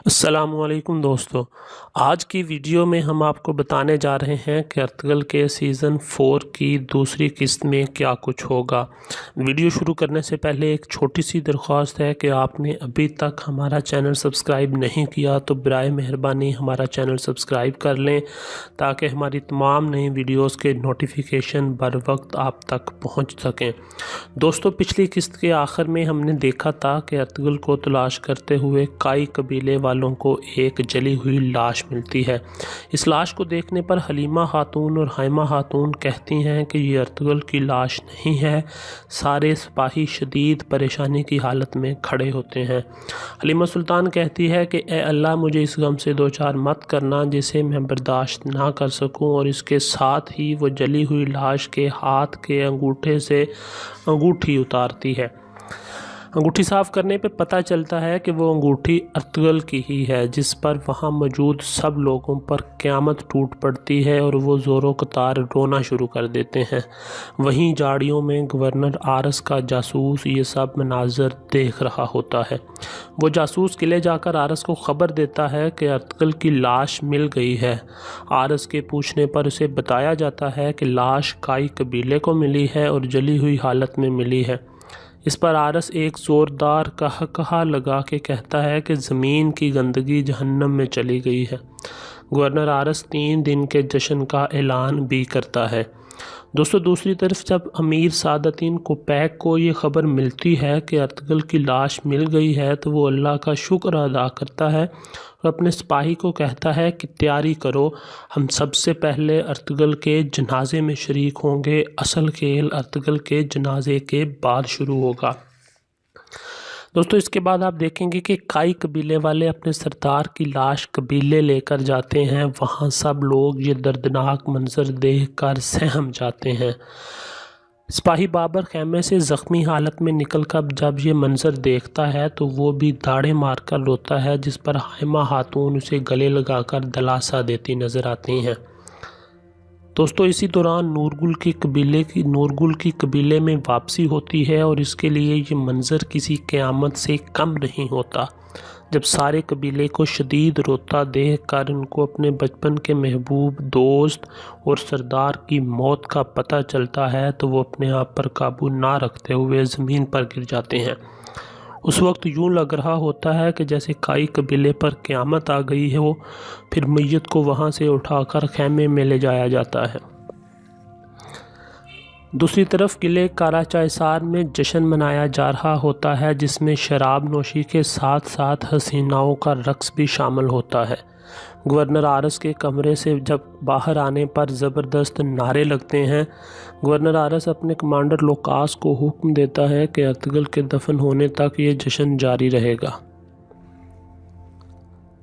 السلام علیکم دوستو، آج کی ویڈیو میں ہم آپ کو بتانے جا رہے ہیں کہ ارطغرل کے سیزن 4 کی دوسری قسط میں کیا کچھ ہوگا۔ ویڈیو شروع کرنے سے پہلے ایک چھوٹی سی درخواست ہے کہ آپ نے ابھی تک ہمارا چینل سبسکرائب نہیں کیا تو برائے مہربانی ہمارا چینل سبسکرائب کر لیں تاکہ ہماری تمام نئی ویڈیوز کے نوٹیفیکیشن بر وقت آپ تک پہنچ سکیں۔ دوستو، پچھلی قسط کے آخر میں ہم نے دیکھا تھا کہ ارطغرل کو تلاش کرتے ہوئے کائی قبیلے والوں کو ایک جلی ہوئی لاش ملتی ہے۔ اس لاش کو دیکھنے پر حلیمہ خاتون اور ہائمہ خاتون کہتی ہیں کہ یہ ارطغرل کی لاش نہیں ہے۔ سارے سپاہی شدید پریشانی کی حالت میں کھڑے ہوتے ہیں۔ حلیمہ سلطان کہتی ہے کہ اے اللہ، مجھے اس غم سے دوچار مت کرنا جسے میں برداشت نہ کر سکوں، اور اس کے ساتھ ہی وہ جلی ہوئی لاش کے ہاتھ کے انگوٹھے سے انگوٹھی اتارتی ہے۔ انگوٹھی صاف کرنے پہ پتہ چلتا ہے کہ وہ انگوٹھی ارطغرل کی ہی ہے، جس پر وہاں موجود سب لوگوں پر قیامت ٹوٹ پڑتی ہے اور وہ زور و قطار رونا شروع کر دیتے ہیں۔ وہیں جھاڑیوں میں گورنر آرس کا جاسوس یہ سب مناظر دیکھ رہا ہوتا ہے۔ وہ جاسوس قلعے جا کر آرس کو خبر دیتا ہے کہ ارطغرل کی لاش مل گئی ہے۔ آرس کے پوچھنے پر اسے بتایا جاتا ہے کہ لاش کائی قبیلے کو ملی ہے اور جلی ہوئی حالت میں ملی ہے۔ اس پر آرس ایک زوردار قہقہہ لگا کے کہتا ہے کہ زمین کی گندگی جہنم میں چلی گئی ہے۔ گورنر آرس 3 دن کے جشن کا اعلان بھی کرتا ہے۔ دوستو، دوسری طرف جب امیر سعادتین کوپیک کو یہ خبر ملتی ہے کہ ارطغرل کی لاش مل گئی ہے تو وہ اللہ کا شکر ادا کرتا ہے اور اپنے سپاہی کو کہتا ہے کہ تیاری کرو، ہم سب سے پہلے ارطغرل کے جنازے میں شریک ہوں گے۔ اصل کھیل ارطغرل کے جنازے کے بعد شروع ہوگا۔ دوستو، اس کے بعد آپ دیکھیں گے کہ کائی قبیلے والے اپنے سردار کی لاش قبیلے لے کر جاتے ہیں۔ وہاں سب لوگ یہ دردناک منظر دیکھ کر سہم جاتے ہیں۔ سپاہی بابر خیمے سے زخمی حالت میں نکل کر جب یہ منظر دیکھتا ہے تو وہ بھی داڑیں مار کر روتا ہے، جس پر ہائمہ خاتون اسے گلے لگا کر دلاسا دیتی نظر آتی ہیں۔ دوستو، اسی دوران نورگل کی قبیلے میں واپسی ہوتی ہے اور اس کے لیے یہ منظر کسی قیامت سے کم نہیں ہوتا۔ جب سارے قبیلے کو شدید روتا دیکھ کر ان کو اپنے بچپن کے محبوب دوست اور سردار کی موت کا پتہ چلتا ہے تو وہ اپنے آپ پر قابو نہ رکھتے ہوئے زمین پر گر جاتے ہیں۔ اس وقت یوں لگ رہا ہوتا ہے کہ جیسے کائی قبیلے پر قیامت آ گئی ہو۔ پھر میت کو وہاں سے اٹھا کر خیمے میں لے جایا جاتا ہے۔ دوسری طرف قلعے کاراچائسار میں جشن منایا جا رہا ہوتا ہے، جس میں شراب نوشی کے ساتھ ساتھ حسیناؤں کا رقص بھی شامل ہوتا ہے۔ گورنر آرس کے کمرے سے جب باہر آنے پر زبردست نعرے لگتے ہیں۔ گورنر آرس اپنے کمانڈر لوکاس کو حکم دیتا ہے کہ ارطغرل کے دفن ہونے تک یہ جشن جاری رہے گا۔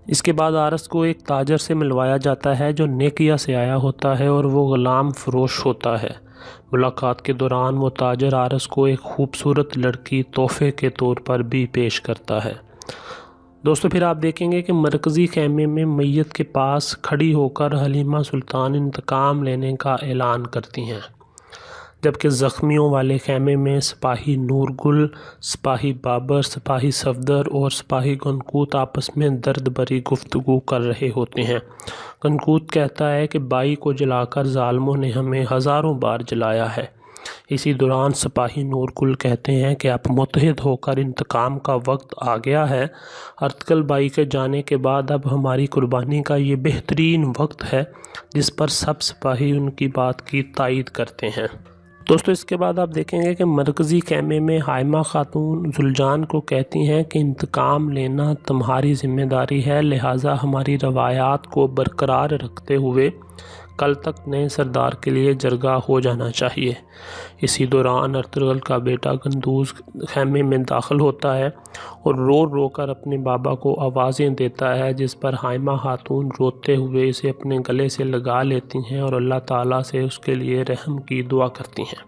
اس کے بعد آرس کو ایک تاجر سے ملوایا جاتا ہے جو نیقیا سے آیا ہوتا ہے اور وہ غلام فروش ہوتا ہے۔ ملاقات کے دوران وہ تاجر آرس کو ایک خوبصورت لڑکی تحفے کے طور پر بھی پیش کرتا ہے۔ دوستو، پھر آپ دیکھیں گے کہ مرکزی خیمے میں میت کے پاس کھڑی ہو کر حلیمہ سلطان انتقام لینے کا اعلان کرتی ہیں، جبکہ زخمیوں والے خیمے میں سپاہی نورگل، سپاہی بابر، سپاہی صفدر اور سپاہی گنکوت آپس میں درد بھری گفتگو کر رہے ہوتے ہیں۔ گنکوت کہتا ہے کہ بائی کو جلا کر ظالموں نے ہمیں ہزاروں بار جلایا ہے۔ اسی دوران سپاہی نورگل کہتے ہیں کہ اب متحد ہو کر انتقام کا وقت آ گیا ہے۔ ارطغرل بائی کے جانے کے بعد اب ہماری قربانی کا یہ بہترین وقت ہے، جس پر سب سپاہی ان کی بات کی تائید کرتے ہیں۔ دوستو، اس کے بعد آپ دیکھیں گے کہ مرکزی خیمے میں ہائمہ خاتون زلجان کو کہتی ہیں کہ انتقام لینا تمہاری ذمہ داری ہے، لہٰذا ہماری روایات کو برقرار رکھتے ہوئے کل تک نئے سردار کے لیے جرگہ ہو جانا چاہیے۔ اسی دوران ارطغرل کا بیٹا گندوز خیمے میں داخل ہوتا ہے اور رو رو کر اپنے بابا کو آوازیں دیتا ہے، جس پر ہائمہ خاتون روتے ہوئے اسے اپنے گلے سے لگا لیتی ہیں اور اللہ تعالیٰ سے اس کے لیے رحم کی دعا کرتی ہیں۔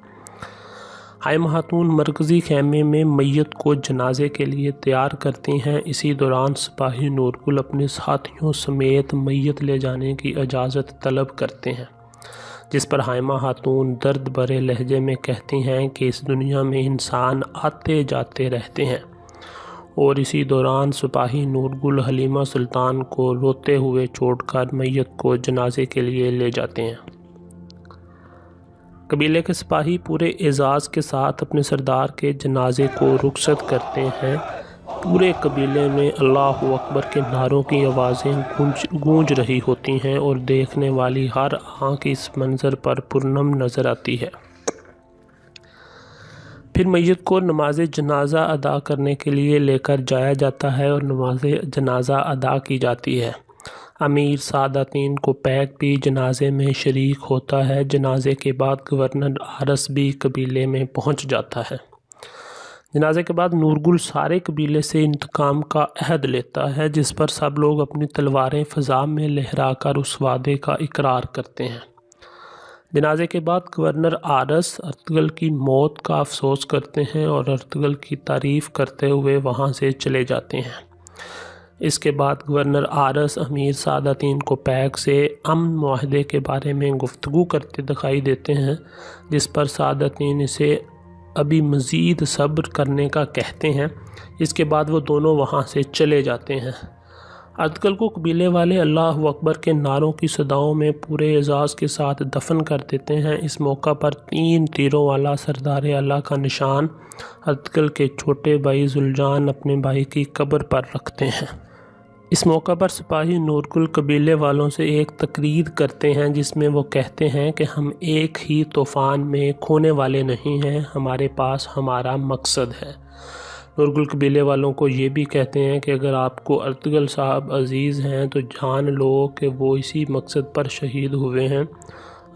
ہائمہ خاتون مرکزی خیمے میں میت کو جنازے کے لیے تیار کرتی ہیں۔ اسی دوران سپاہی نورگل اپنے ساتھیوں سمیت میت لے جانے کی اجازت طلب کرتے ہیں، جس پر ہائمہ خاتون درد بھرے لہجے میں کہتی ہیں کہ اس دنیا میں انسان آتے جاتے رہتے ہیں اور اسی دوران سپاہی نور گل حلیمہ سلطان کو روتے ہوئے چھوڑ کر میت کو جنازے کے لیے لے جاتے ہیں۔ قبیلے کے سپاہی پورے اعزاز کے ساتھ اپنے سردار کے جنازے کو رخصت کرتے ہیں۔ پورے قبیلے میں اللہ اکبر کے نعروں کی آوازیں گونج رہی ہوتی ہیں اور دیکھنے والی ہر آنکھ اس منظر پر پرنم نظر آتی ہے۔ پھر میت کو نماز جنازہ ادا کرنے کے لیے لے کر جایا جاتا ہے اور نماز جنازہ ادا کی جاتی ہے۔ امیر سعادتین کو پیک بھی جنازے میں شریک ہوتا ہے۔ جنازے کے بعد گورنر آرس بھی قبیلے میں پہنچ جاتا ہے۔ جنازے کے بعد نورگل سارے قبیلے سے انتقام کا عہد لیتا ہے، جس پر سب لوگ اپنی تلواریں فضا میں لہرا کر اس وعدے کا اقرار کرتے ہیں۔ جنازے کے بعد گورنر آرس ارطغرل کی موت کا افسوس کرتے ہیں اور ارطغرل کی تعریف کرتے ہوئے وہاں سے چلے جاتے ہیں۔ اس کے بعد گورنر آرس امیر سعادتین کو پیک سے امن معاہدے کے بارے میں گفتگو کرتے دکھائی دیتے ہیں، جس پر سعادتین اسے ابھی مزید صبر کرنے کا کہتے ہیں۔ اس کے بعد وہ دونوں وہاں سے چلے جاتے ہیں۔ ارطغرل کو قبیلے والے اللہ اکبر کے نعروں کی صداؤں میں پورے اعزاز کے ساتھ دفن کر دیتے ہیں۔ اس موقع پر 3 تیروں والا سردار اعلیٰ کا نشان ارطغرل کے چھوٹے بھائی ذوالجان اپنے بھائی کی قبر پر رکھتے ہیں۔ اس موقع پر سپاہی نورگل قبیلے والوں سے ایک تقریر کرتے ہیں، جس میں وہ کہتے ہیں کہ ہم ایک ہی طوفان میں کھونے والے نہیں ہیں، ہمارے پاس ہمارا مقصد ہے۔ نورگل قبیلے والوں کو یہ بھی کہتے ہیں کہ اگر آپ کو ارطغرل صاحب عزیز ہیں تو جان لو کہ وہ اسی مقصد پر شہید ہوئے ہیں۔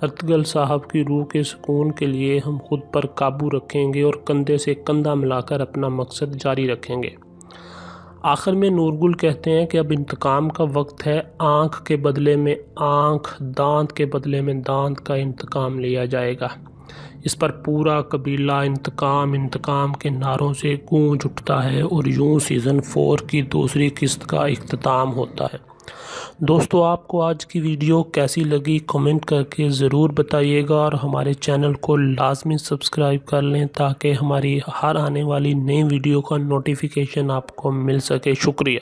ارطغرل صاحب کی روح کے سکون کے لیے ہم خود پر قابو رکھیں گے اور کندھے سے کندھا ملا کر اپنا مقصد جاری رکھیں گے۔ آخر میں نورگل کہتے ہیں کہ اب انتقام کا وقت ہے، آنکھ کے بدلے میں آنکھ، دانت کے بدلے میں دانت کا انتقام لیا جائے گا۔ اس پر پورا قبیلہ انتقام انتقام کے نعروں سے گونج اٹھتا ہے اور یوں سیزن 4 کی دوسری قسط کا اختتام ہوتا ہے۔ دوستو، آپ کو آج کی ویڈیو کیسی لگی کمنٹ کر کے ضرور بتائیے گا اور ہمارے چینل کو لازمی سبسکرائب کر لیں تاکہ ہماری ہر آنے والی نئی ویڈیو کا نوٹیفیکیشن آپ کو مل سکے۔ شکریہ۔